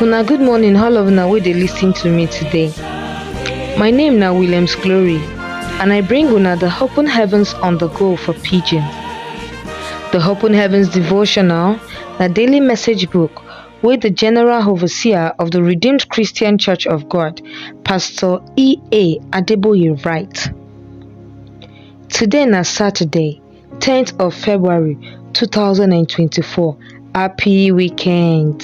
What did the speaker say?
Una good morning, all of una wey dey lis ten to me today. My name na Williams Glory and I bring una the Open Heavens on the go for Pidgin. The Open Heavens Devotional na daily message book wey the General Overseer of the Redeemed Christian Church of God, Pastor E.A. Adeboye write. Today na Saturday, 10th of February 2024. Happy weekend.